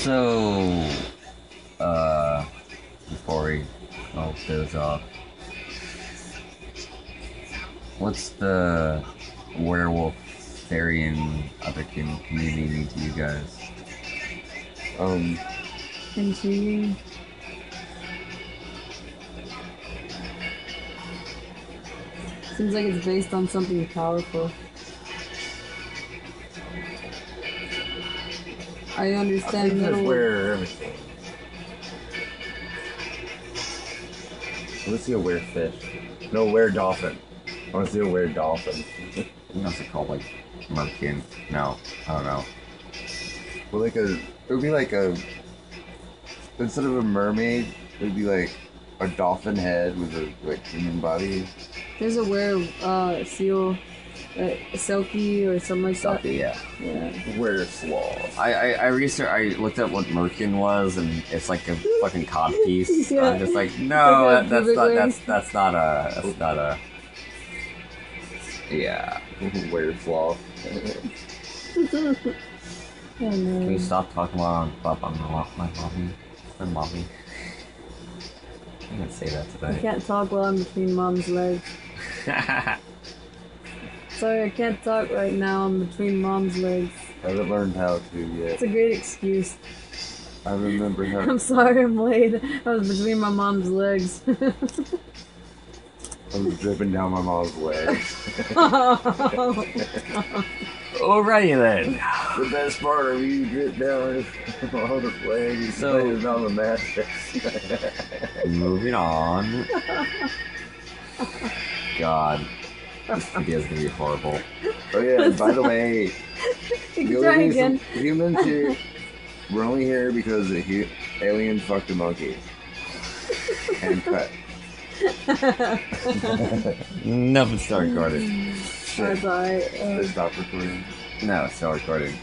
So, before we all goes off, what's the werewolf Therian otherkin community mean to you guys? Intriguing. Seems like it's based on something powerful. I understand That's middle. where everything. I want to see a werefish. No, were-dolphin. I want to see a were-dolphin. What's it called? Like, merkin? No, I don't know. Well, it would be like instead of a mermaid, it would be like a dolphin head with a human body. There's a seal, selkie or something like that. Selkie, yeah. Yeah. Were sloth. I looked up what merkin was, and it's like a fucking cod piece. Yeah. I'm just like, no, Like a that's not a. Yeah. Were sloth. Oh, no. Can you stop talking about my mommy? My mommy. I can't say that I today. can't talk while I'm between mom's legs. Sorry, I can't talk right now. I'm between mom's legs. I haven't learned how to yet. It's a great excuse. I remember how. I'm sorry I'm late. I was between my mom's legs. I was dripping down my mom's legs. Alrighty then. The best part of you drip down is my mom's legs. So- It's on the mattress. Moving on. God. This video is gonna be horrible. Oh yeah, and by the way, You the can only try reason again. humans here, we're only here because the alien fucked a monkey. And cut. Nothing start recording. That's alright. Let's stop recording. No, it's still recording.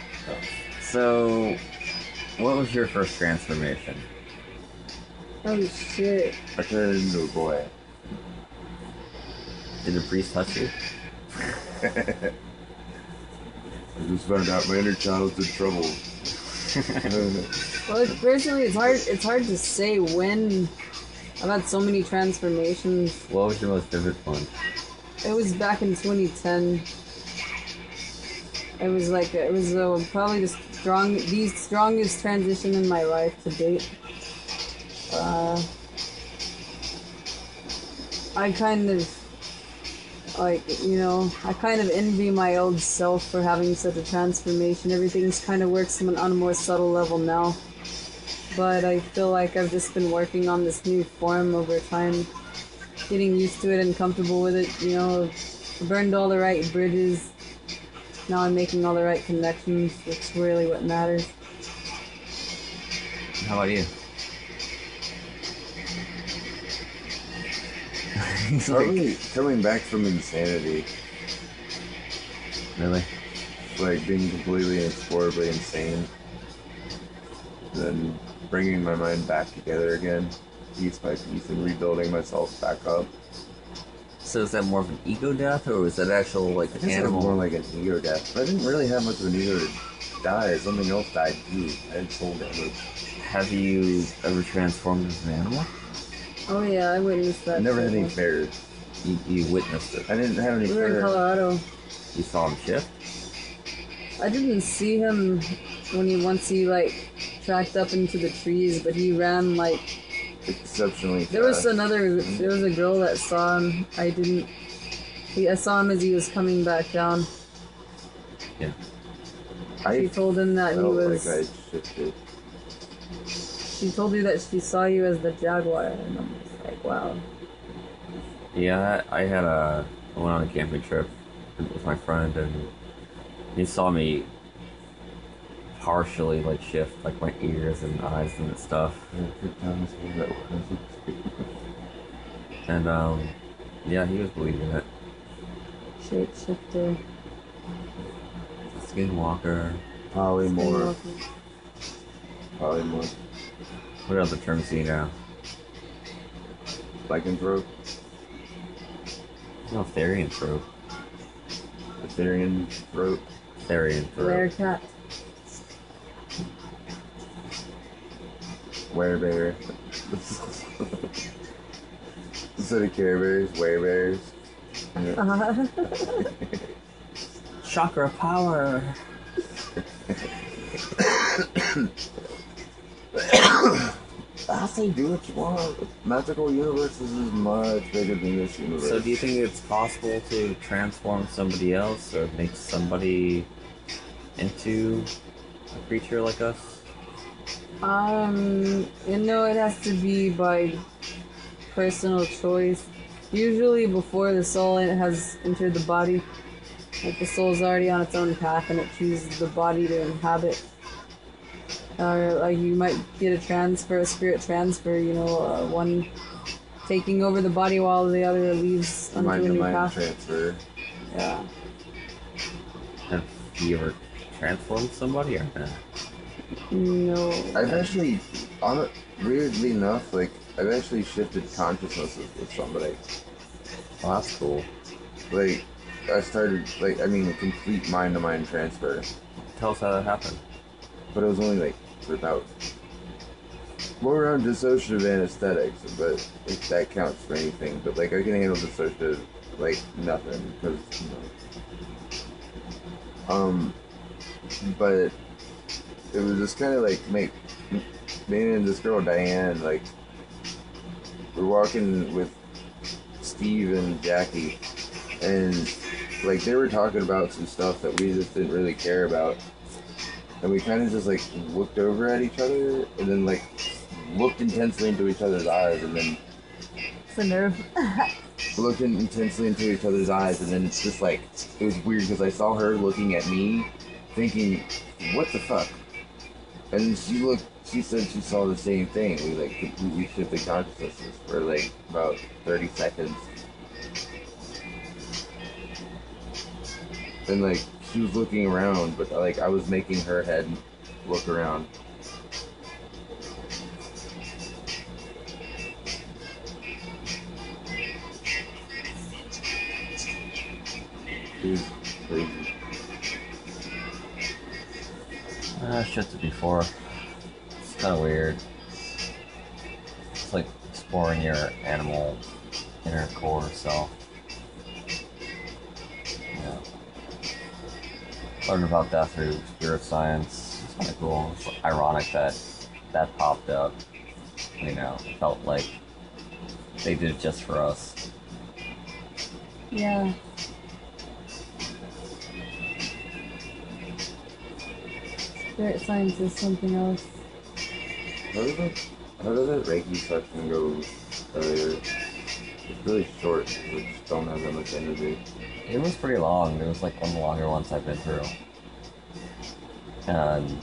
So, what was your first transformation? Oh shit. I turned into a boy. Did the priest touch you? I just found out my inner child's in trouble. Well, personally, it's hard to say when. I've had so many transformations. What was your most vivid one? It was back in 2010. It was probably the strongest transition in my life to date. I kind of I kind of envy my old self for having such a transformation. Everything's kind of works on a more subtle level now. But I feel like I've just been working on this new form over time, getting used to it and comfortable with it. You know, burned all the right bridges. Now I'm making all the right connections. It's really what matters. How about you? Probably coming back from insanity. Really? Like being completely inexplicably insane. Then bringing my mind back together again, piece by piece, and rebuilding myself back up. So is that more of an ego death, or was that actual, like, I guess it was animal? more like an ego death. But I didn't really have much of an ego to die. Something else died too. I had soul damage. Have you ever transformed as an animal? Oh yeah, I witnessed that. I never had shit. any bears. You witnessed it. I didn't have any We were in bears. Colorado. You saw him shift? I didn't see him once he like tracked up into the trees, but he ran like Exceptionally there was fast. there was a girl that saw him. I saw him as he was coming back down. Yeah. I She told him that he felt was. like I shifted. She told you that she saw you as the jaguar, and I'm just like, wow. Yeah, I went on a camping trip with my friend, and he saw me partially, like, shift, like, my ears and eyes and stuff. And, yeah, he was believing it. Shapeshifter. Skinwalker. Polymorph. Polymorph. What other terms do you know? Lycanthrope. No, Therian throat. Etherean throat. Therian throat. Rare cat. Werebear. Instead of Care Bears, Werebears. Chakra power. I say do what you want. Magical universes is much bigger than this universe. So do you think it's possible to transform somebody else or make somebody into a creature like us? It has to be by personal choice. Usually before the soul has entered the body, like the soul's already on its own path and it chooses the body to inhabit. Or like you might get a spirit transfer, one taking over the body while the other leaves onto a new Mind path. transfer. Yeah. Have you ever transformed somebody or not? No. I've actually, weirdly enough, like I've actually shifted consciousnesses with somebody. Oh, that's cool. Like I started, like a complete mind-to-mind transfer, Tell us how that happened. but it was only like for about more around dissociative anesthetics, but if that counts for anything. But like I can handle dissociative like nothing because but it was just kind of like me and this girl Diane, like we're walking with Steve and Jackie, and like they were talking about some stuff that we just didn't really care about, and we kind of just like looked over at each other and then like looked intensely into each other's eyes, and then It's a nerve. looked intensely into each other's eyes, and then it's just like it was weird because I saw her looking at me thinking, what the fuck? And she said she saw the same thing. We like completely shifted consciousnesses for like about 30 seconds. And like she was looking around, but like I was making her head look around. It was crazy. I've shifted it before. It's kind of weird. It's like exploring your animal inner core self. Yeah. Learned about that through spirit science. It's kind of cool. It's ironic that popped up. It felt like they did it just for us. Yeah. Spirit science is something else. How does that Reiki section go earlier? It's really short. We just don't have that much energy. It was pretty long. It was like one of the longer ones I've been through. And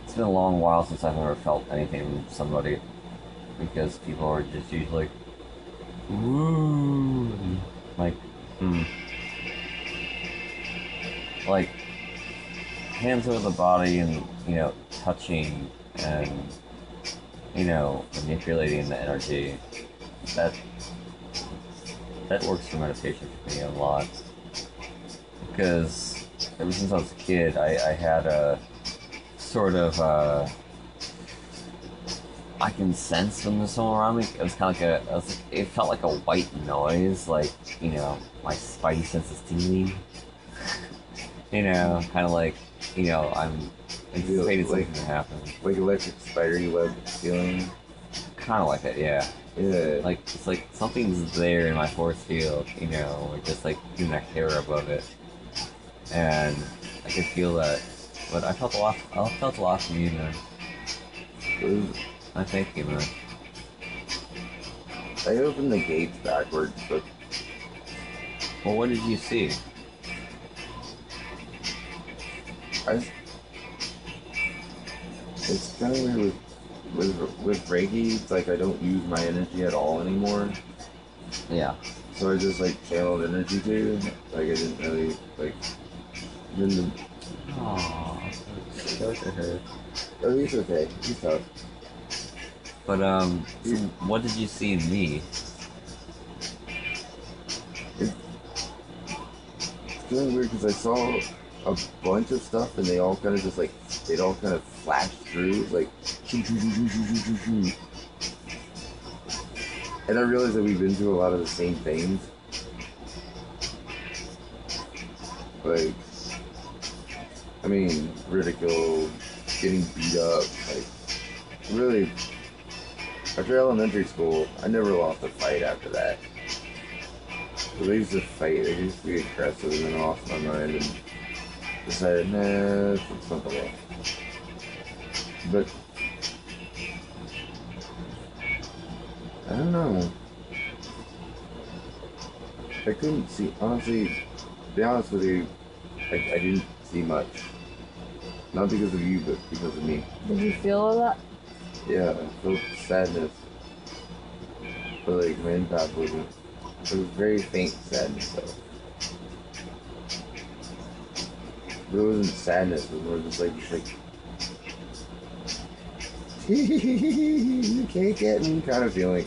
it's been a long while since I've ever felt anything from somebody, because people are just usually woo, like like hands over the body and touching and manipulating the energy. That works for meditation for me a lot, because ever since I was a kid I had a sort of I can sense when there's someone around me. It was kind of like it felt like a white noise, like my spidey senses tingling. Kind of like I'm anticipating something to happen. Like electric spidery web feeling. Kind of like it, yeah. Yeah. Like it's like something's there in my force field, like just like in the hair above it, and I could feel that. But I felt a lot from you, man. I thank you, man. I opened the gates backwards, but Well, what did you see? it's kind of weird with Reiki. It's like I don't use my energy at all anymore. Yeah. So I just like channeled energy to. Like I didn't really like. Didn't. Aww, so to her. Oh, he's okay. He's tough. But so what did you see in me? It's kind of weird because I saw a bunch of stuff, and they all kind of just like they'd all kind of flash through like. And I realized that we've been through a lot of the same things. Like, I mean, ridicule, getting beat up. Like, really, after elementary school, I never lost a fight after that. So they used to fight, they used to be aggressive, and then I lost my mind and decided, nah, it's something else. But, I don't know. I couldn't see, honestly, to be honest with you, I didn't see much. Not because of you, but because of me. Did you feel all that? Yeah, I felt sadness. But like, my impact wasn't. It was very faint sadness, though. But it wasn't sadness, it was more just like you can't get me kind of feeling.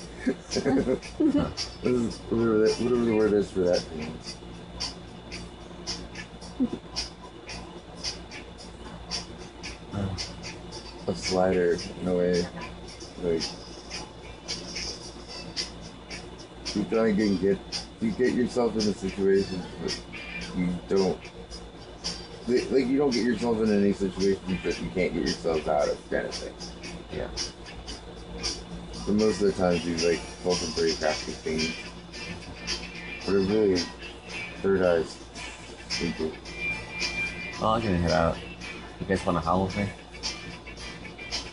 Whatever the word is for that feeling. A slider, in a way. Like, you try and you get yourself in a situation, but you don't. Like, you don't get yourself in any situations that you can't get yourself out of, kind of thing. Yeah. But most of the times you like fall some pretty crafty things. But it really third eyes simple. Well, I'm gonna head out. You guys want to howl with me?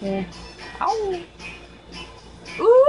Yeah. Ow! Ooh!